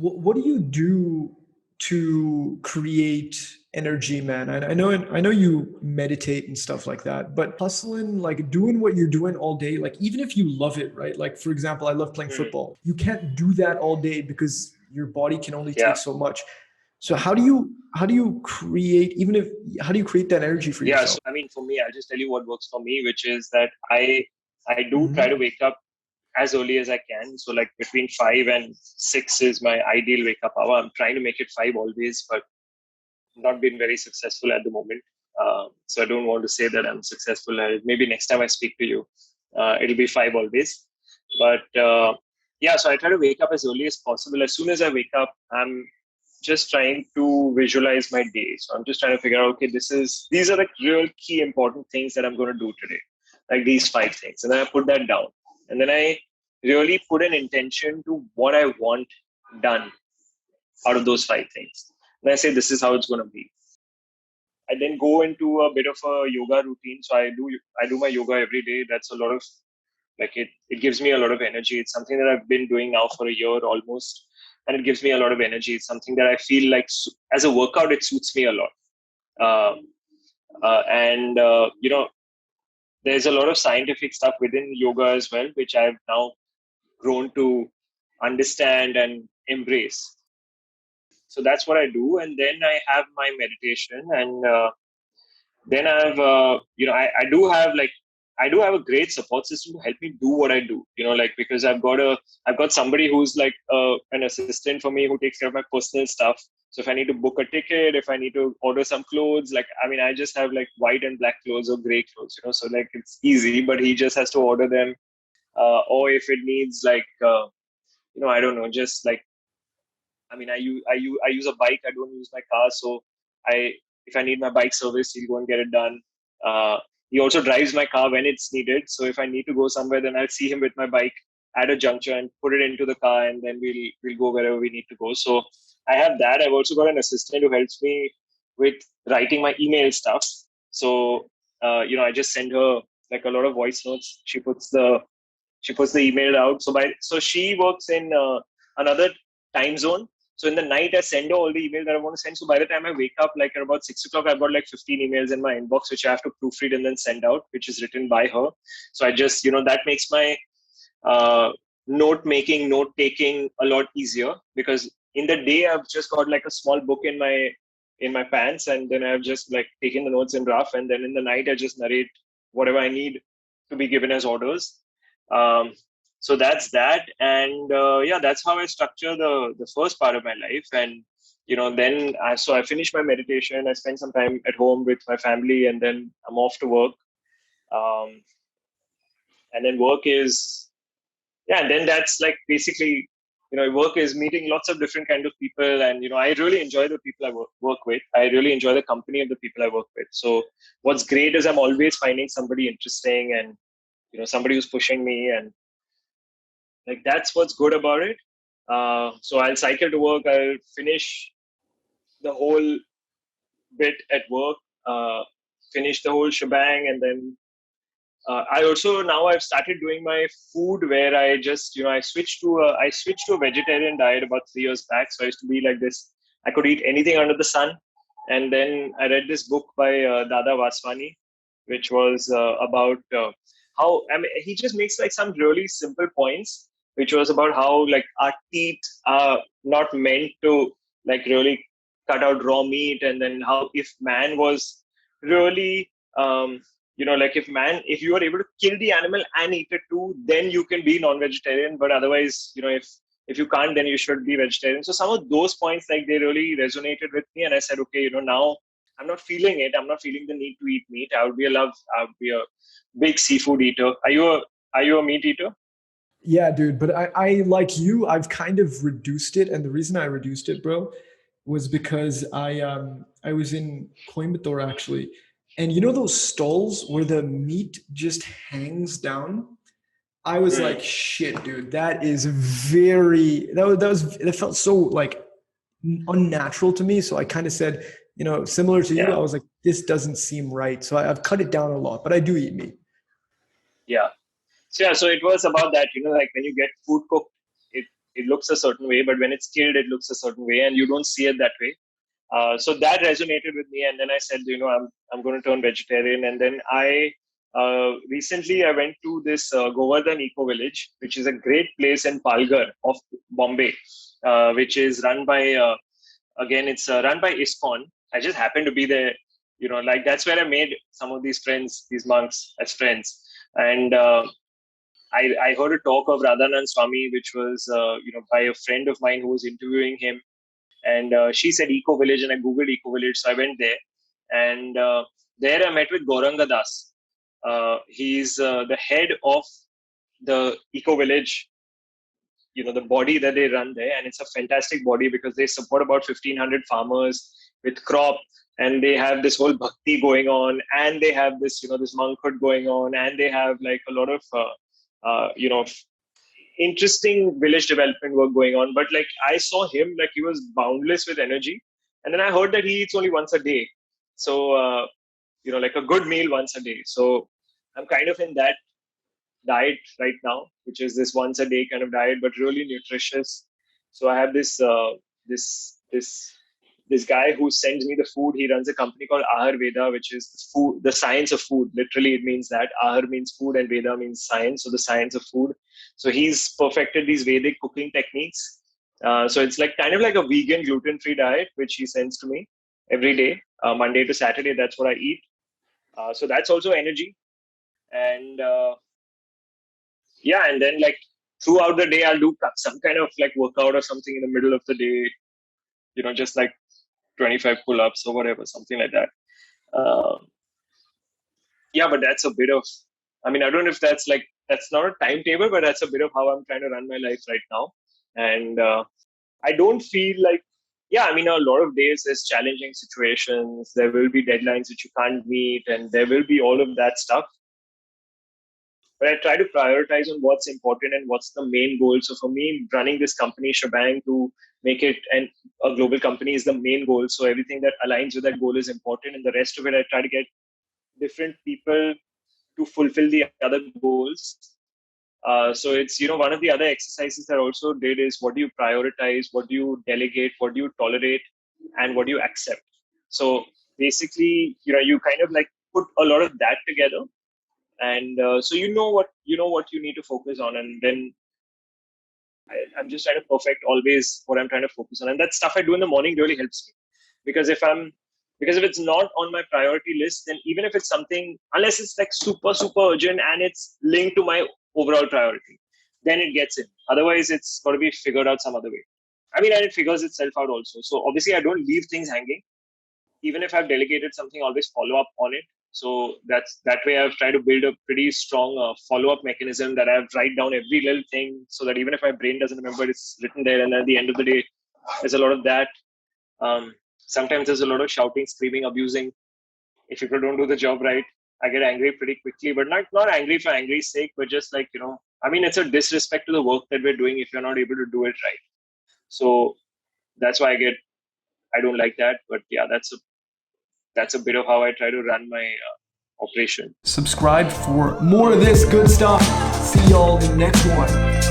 what do you do to create energy, man? I know you meditate and stuff like that, but hustling, like doing what you're doing all day, like even if you love it, right? Like for example, I love playing Mhm. football. You can't do that all day because your body can only take Yeah. so much. So how do you create even if how do you create that energy for Yeah. So, yourself? I mean, for me, I'll just tell you what works for me, which is that I do try to Hmm. wake up as early as I can. So, like between 5 and 6 is my ideal wake up hour. I'm trying to make it 5 always, but not been very successful at the moment. So I don't want to say that I'm successful at it. Maybe next time I speak to you, it'll be 5 always. But yeah, so I try to wake up as early as possible. As soon as I wake up, I'm just trying to visualize my day. So I'm just trying to figure out, okay, these are the real key important things that I'm going to do today, like these 5 things, and then I put that down, and then I really put an intention to what I want done out of those 5 things. And I say this is how it's going to be. I then go into a bit of a yoga routine. So I do my yoga every day. That's a lot of like it gives me a lot of energy. It's something that I've been doing now for a year almost, and it gives me a lot of energy. It's something that I feel like as a workout it suits me a lot. Um, and there's a lot of scientific stuff within yoga as well, which I've now grown to understand and embrace. So that's what I do, and then I have my meditation, and then I do have a great support system to help me do what I do. Like because I've got somebody who's like an assistant for me who takes care of my personal stuff. So if I need to book a ticket, if I need to order some clothes, like I mean, I just have like white and black clothes or gray clothes, so like it's easy. But he just has to order them, or if it needs like I don't know, just like I mean, I use a bike. I don't use my car, so I if I need my bike service, he'll go and get it done. Uh, he also drives my car when it's needed. So if I need to go somewhere, then I'll see him with my bike at a juncture and put it into the car, and then we'll go wherever we need to go. So I have that. I've also got an assistant who helps me with writing my email stuff. So I just send her like a lot of voice notes. She puts the email out. So she works in another time zone. So in the night, I send her all the email that I want to send. So by the time I wake up, like at about 6 o'clock, I've got like 15 emails in my inbox, which I have to proofread and then send out, which is written by her. So I just, that makes my uh, note taking a lot easier, because in the day I've just got like a small book in my pants, and then I've just like taken the notes in rough, and then in the night I just narrate whatever I need to be given as orders. Um, so that's that, and yeah, that's how I structure the first part of my life. And then I finish my meditation, I spend some time at home with my family, and then I'm off to work. um, and then work is yeah, and then that's like basically, work is meeting lots of different kind of people, and I really enjoy the people I work with. I really enjoy the company of the people I work with. So what's great is I'm always finding somebody interesting, and somebody who's pushing me, and like that's what's good about it. So I'll cycle to work, I'll finish the whole bit at work, uh, finish the whole shebang, and then I also now I've started doing my food where I just I switched to a vegetarian diet about 3 years back. So I used to be like this. I could eat anything under the sun, and then I read this book by Dada Vaswani, which was about how I mean he just makes like some really simple points, which was about how like our teeth are not meant to like really cut out raw meat, and then how if man was really like if you are able to kill the animal and eat it too, then you can be non-vegetarian. But otherwise, if you can't, then you should be vegetarian. So some of those points, like they really resonated with me, and I said, okay, now I'm not feeling it. I'm not feeling the need to eat meat. I would be a big seafood eater. Are you a meat eater? Yeah, dude, but I like you, I've kind of reduced it, and the reason I reduced it, bro, was because I was in Coimbatore actually, and you know those stalls where the meat just hangs down? I was like, Hmm. shit, dude, that is very that felt so like unnatural to me. So I kind of said, similar to you, Yeah. I was like, this doesn't seem right. So I've cut it down a lot, but I do eat meat. Yeah. So it was about that. Like when you get food cooked, it looks a certain way, but when it's killed, it looks a certain way, and you don't see it that way. So that resonated with me, and then I said, I'm going to turn vegetarian. And then I recently I went to this Govardhan Eco Village, which is a great place in Palghar of Bombay, which is run by again, it's run by ISKCON. I just happened to be there. Like that's where I made some of these friends, these monks as friends. And I heard a talk of Radhanand Swami, which was by a friend of mine who was interviewing him, and she said Eco Village, and I googled Eco Village, so I went there, and there I met with Gauranga Das. He's the head of the Eco Village, the body that they run there, and it's a fantastic body because they support about 1,500 farmers with crop, and they have this whole bhakti going on, and they have this this monkhood going on, and they have like a lot of interesting village development work going on. But like I saw him, like he was boundless with energy, and then I heard that he eats only once a day, so like a good meal once a day. So I'm kind of in that diet right now, which is this once a day kind of diet, but really nutritious. So I have this guy who sends me the food. He runs a company called Ahar Veda, which is food, the science of food. Literally, it means that Ahar means food and Veda means science. So the science of food. So he's perfected these Vedic cooking techniques. So it's like kind of like a vegan gluten-free diet, which he sends to me every day, Monday to Saturday. That's what I eat. So that's also energy. And yeah, and then like throughout the day, I'll do some kind of like workout or something in the middle of the day. Just like 25 pull-ups or whatever, something like that. Uh, yeah, but that's a bit of. I mean, I don't know if that's not a timetable, but that's a bit of how I'm trying to run my life right now. And I don't feel like. Yeah, I mean, a lot of days there's challenging situations. There will be deadlines which you can't meet, and there will be all of that stuff. But I try to prioritize on what's important and what's the main goal. So for me, running this company shebang to make it a global company is the main goal. So everything that aligns with that goal is important, and the rest of it, I try to get different people to fulfill the other goals. So it's one of the other exercises that I also did is what do you prioritize, what do you delegate, what do you tolerate, and what do you accept. So basically, you kind of like put a lot of that together, and so what you need to focus on, and then I'm just trying to perfect always what I'm trying to focus on, and that stuff I do in the morning really helps me because if it's not on my priority list, then even if it's something, unless it's like super super urgent and it's linked to my overall priority, then it gets in. Otherwise, it's got to be figured out some other way. I mean, and it figures itself out also. So obviously, I don't leave things hanging. Even if I've delegated something, I always follow up on it. So that way I've tried to build a pretty strong follow-up mechanism that I write down every little thing so that even if my brain doesn't remember, it's written there. And at the end of the day, there's a lot of that. Sometimes there's a lot of shouting, screaming, abusing. If people don't do the job right, I get angry pretty quickly, but not angry for angry's sake, but just like, I mean, it's a disrespect to the work that we're doing if you're not able to do it right. So that's why I don't like that. But yeah, that's a bit of how I try to run my operation. Subscribe for more of this good stuff. See y'all in the next one.